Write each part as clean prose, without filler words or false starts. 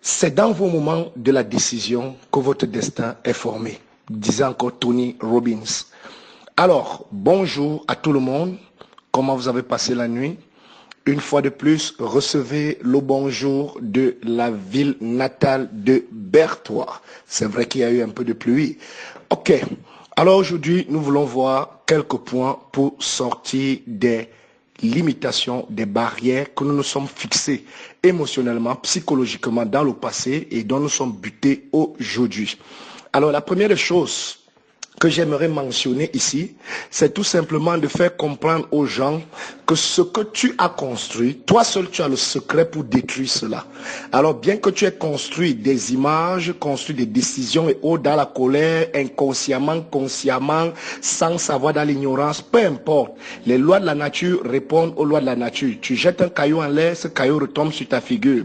C'est dans vos moments de la décision que votre destin est formé, disait encore Tony Robbins. Alors, bonjour à tout le monde. Comment vous avez passé la nuit? Une fois de plus, recevez le bonjour de la ville natale de Berthois. C'est vrai qu'il y a eu un peu de pluie. Ok. Alors aujourd'hui, nous voulons voir quelques points pour sortir des limitations, des barrières que nous nous sommes fixées émotionnellement, psychologiquement dans le passé et dont nous sommes butés aujourd'hui. Alors la première chose que j'aimerais mentionner ici, c'est tout simplement de faire comprendre aux gens que ce que tu as construit, toi seul tu as le secret pour détruire cela. Alors bien que tu aies construit des images, construit des décisions et autres dans la colère, inconsciemment, consciemment, sans savoir, dans l'ignorance, peu importe. Les lois de la nature répondent aux lois de la nature. Tu jettes un caillou en l'air, ce caillou retombe sur ta figure.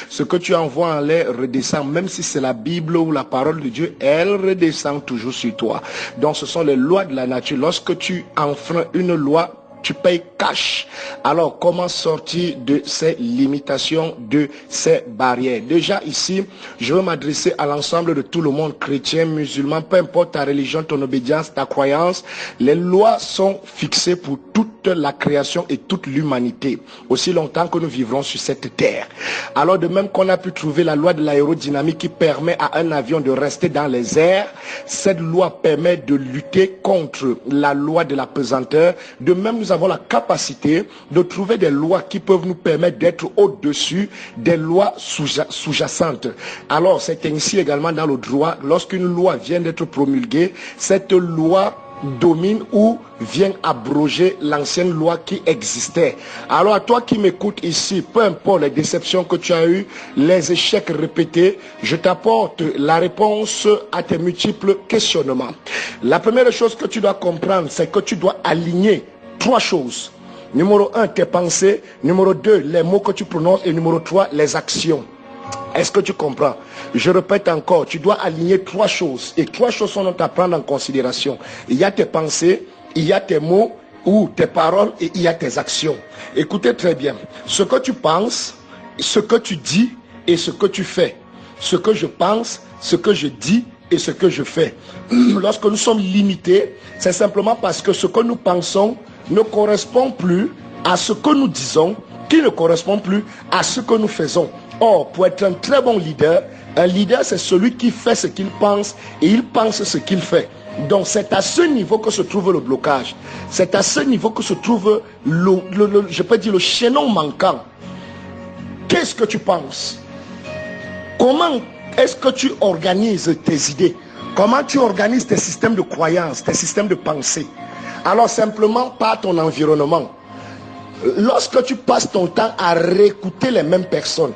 Ce que tu envoies en l'air redescend, même si c'est la Bible ou la parole de Dieu, elle redescend toujours sur toi. Donc ce sont les lois de la nature. Lorsque tu enfreins une loi, tu payes cash. Alors, comment sortir de ces limitations, de ces barrières? Déjà ici, je veux m'adresser à l'ensemble de tout le monde, chrétien, musulman, peu importe ta religion, ton obédience, ta croyance. Les lois sont fixées pour toute la création et toute l'humanité, aussi longtemps que nous vivrons sur cette terre. Alors, de même qu'on a pu trouver la loi de l'aérodynamique qui permet à un avion de rester dans les airs, cette loi permet de lutter contre la loi de la pesanteur. De même, nous avons la capacité de trouver des lois qui peuvent nous permettre d'être au-dessus des lois sous-jacentes. Alors, c'est ainsi également dans le droit. Lorsqu'une loi vient d'être promulguée, cette loi domine ou vient abroger l'ancienne loi qui existait. Alors à toi qui m'écoutes ici, peu importe les déceptions que tu as eues, les échecs répétés, je t'apporte la réponse à tes multiples questionnements. La première chose que tu dois comprendre, c'est que tu dois aligner trois choses. Numéro 1, tes pensées. Numéro 2, les mots que tu prononces. Et numéro 3, les actions. Est-ce que tu comprends? Je répète encore, tu dois aligner trois choses. Et trois choses sont à prendre en considération. Il y a tes pensées, il y a tes mots ou tes paroles et il y a tes actions. Écoutez très bien. Ce que tu penses, ce que tu dis et ce que tu fais. Ce que je pense, ce que je dis et ce que je fais. Lorsque nous sommes limités, c'est simplement parce que ce que nous pensons ne correspond plus à ce que nous disons, qui ne correspond plus à ce que nous faisons. Or, pour être un très bon leader, un leader c'est celui qui fait ce qu'il pense et il pense ce qu'il fait. Donc c'est à ce niveau que se trouve le blocage. C'est à ce niveau que se trouve je peux dire le chaînon manquant. Qu'est-ce que tu penses? Comment est-ce que tu organises tes idées? Comment tu organises tes systèmes de croyances, tes systèmes de pensée? Alors simplement par ton environnement. Lorsque tu passes ton temps à réécouter les mêmes personnes,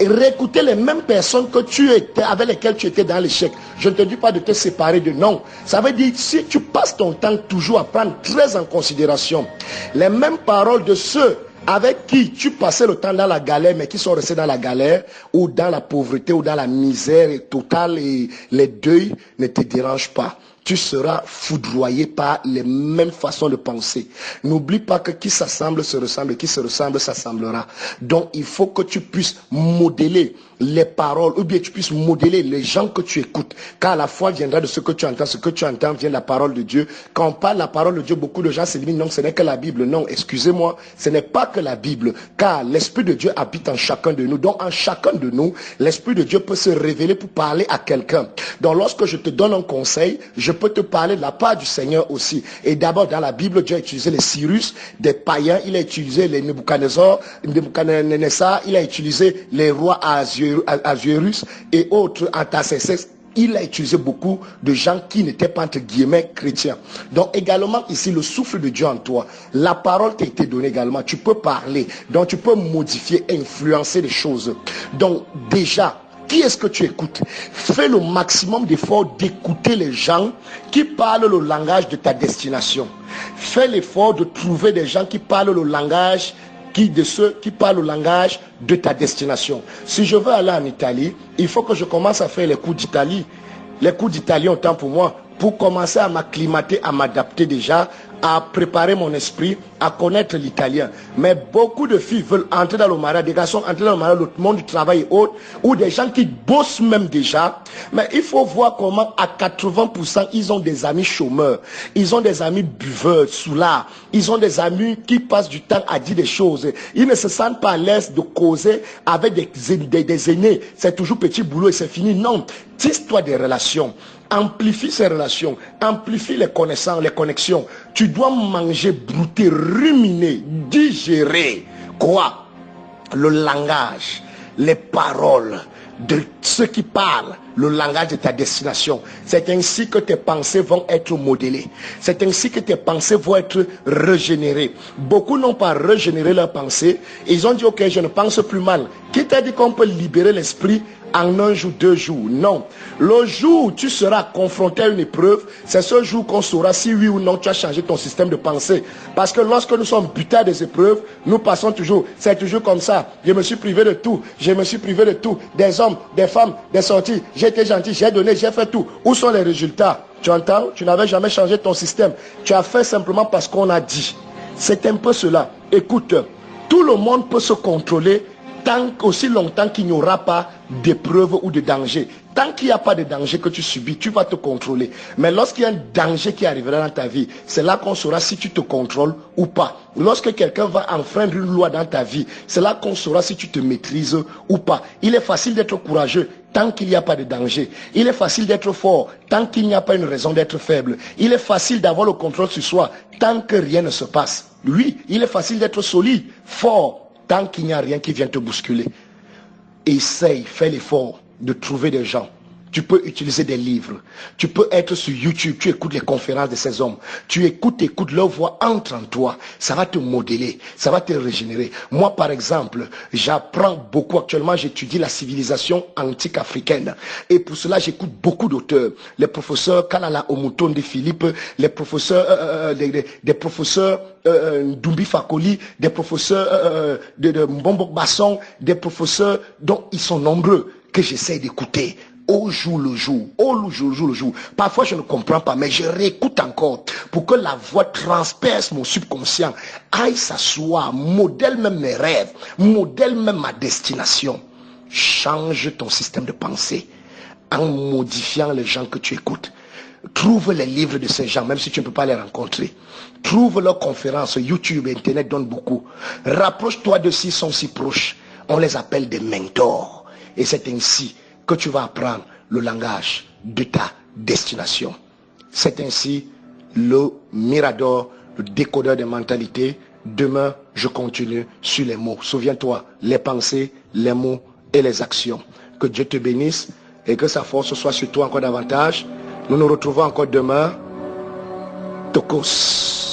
et réécouter les mêmes personnes que tu étais, avec lesquelles tu étais dans l'échec. Je ne te dis pas de te séparer de non. Ça veut dire si tu passes ton temps toujours à prendre très en considération les mêmes paroles de ceux avec qui tu passais le temps dans la galère, mais qui sont restés dans la galère, ou dans la pauvreté, ou dans la misère totale, et les deuils ne te dérangent pas. Tu seras foudroyé par les mêmes façons de penser. N'oublie pas que qui s'assemble se ressemble, qui se ressemble s'assemblera. Donc il faut que tu puisses modeler les paroles, ou bien tu puisses modeler les gens que tu écoutes. Car la foi viendra de ce que tu entends. Ce que tu entends vient de la parole de Dieu. Quand on parle de la parole de Dieu, beaucoup de gens se disent non, ce n'est que la Bible. Non, excusez-moi, ce n'est pas que la Bible. Car l'Esprit de Dieu habite en chacun de nous. Donc en chacun de nous, l'Esprit de Dieu peut se révéler pour parler à quelqu'un. Donc lorsque je te donne un conseil, je peux te parler de la part du Seigneur aussi. Et d'abord dans la Bible, Dieu a utilisé les Cyrus, des païens, il a utilisé les Nebuchadnezzar, il a utilisé les rois Assuérus et autres Artaxerxès. Il a utilisé beaucoup de gens qui n'étaient pas entre guillemets chrétiens. Donc également ici le souffle de Dieu en toi. La parole t'a été donnée également. Tu peux parler. Donc tu peux modifier, influencer les choses. Donc déjà, qui est-ce que tu écoutes? Fais le maximum d'efforts d'écouter les gens qui parlent le langage de ta destination. Fais l'effort de trouver des gens qui parlent le langage de ceux qui parlent le langage de ta destination. Si je veux aller en Italie, il faut que je commence à faire les cours d'Italie. Les cours d'Italie ont temps pour moi, pour commencer à m'acclimater, à m'adapter déjà à préparer mon esprit, à connaître l'italien. Mais beaucoup de filles veulent entrer dans le mariage, des garçons entrer dans le mariage, le monde du travail et autres, ou des gens qui bossent même déjà. Mais il faut voir comment à 80%, ils ont des amis chômeurs, ils ont des amis buveurs, soulards, ils ont des amis qui passent du temps à dire des choses. Ils ne se sentent pas à l'aise de causer avec des aînés. C'est toujours petit boulot et c'est fini. Non, tisse-toi des relations. Amplifie ces relations, amplifie les connaissances, les connexions. Tu dois manger, brouter, ruminer, digérer. Quoi? Le langage, les paroles de ceux qui parlent, le langage de ta destination. C'est ainsi que tes pensées vont être modélées. C'est ainsi que tes pensées vont être régénérées. Beaucoup n'ont pas régénéré leurs pensées. Ils ont dit, ok, je ne pense plus mal. Qui t'a dit qu'on peut libérer l'esprit en un jour, 2 jours? Non. Le jour où tu seras confronté à une épreuve, c'est ce jour qu'on saura si oui ou non tu as changé ton système de pensée. Parce que lorsque nous sommes butés à des épreuves, nous passons toujours, c'est toujours comme ça. Je me suis privé de tout, je me suis privé de tout. Des hommes, des femmes, des sorties, j'ai été gentil, j'ai donné, j'ai fait tout. Où sont les résultats? Tu entends? Tu n'avais jamais changé ton système. Tu as fait simplement parce qu'on a dit. C'est un peu cela. Écoute, tout le monde peut se contrôler aussi longtemps qu'il n'y aura pas d'épreuve ou de danger. Tant qu'il n'y a pas de danger que tu subis, tu vas te contrôler. Mais lorsqu'il y a un danger qui arrivera dans ta vie, c'est là qu'on saura si tu te contrôles ou pas. Lorsque quelqu'un va enfreindre une loi dans ta vie, c'est là qu'on saura si tu te maîtrises ou pas. Il est facile d'être courageux tant qu'il n'y a pas de danger. Il est facile d'être fort tant qu'il n'y a pas une raison d'être faible. Il est facile d'avoir le contrôle sur soi tant que rien ne se passe. Oui, il est facile d'être solide, fort, tant qu'il n'y a rien qui vient te bousculer. Essaye, fais l'effort de trouver des gens. Tu peux utiliser des livres. Tu peux être sur YouTube, tu écoutes les conférences de ces hommes. Tu écoutes leur voix entre en toi. Ça va te modeler, ça va te régénérer. Moi, par exemple, j'apprends beaucoup. Actuellement, j'étudie la civilisation antique africaine. Et pour cela, j'écoute beaucoup d'auteurs. Les professeurs Kalala Omutonde Philippe, les professeurs, des professeurs Ndumbi Fakoli, des professeurs de Mbombo Basson, des professeurs dont ils sont nombreux que j'essaie d'écouter. Au jour le jour, au jour le jour. Parfois je ne comprends pas, mais je réécoute encore pour que la voix transperce mon subconscient, aille s'asseoir, modèle même mes rêves, modèle même ma destination. Change ton système de pensée en modifiant les gens que tu écoutes. Trouve les livres de ces gens, même si tu ne peux pas les rencontrer. Trouve leurs conférences, YouTube, Internet donne beaucoup. Rapproche-toi de s'ils sont si proches. On les appelle des mentors. Et c'est ainsi que tu vas apprendre le langage de ta destination. C'est ainsi le Mirador, le décodeur des mentalités. Demain, je continue sur les mots. Souviens-toi, les pensées, les mots et les actions. Que Dieu te bénisse et que sa force soit sur toi encore davantage. Nous nous retrouvons encore demain. Tokos.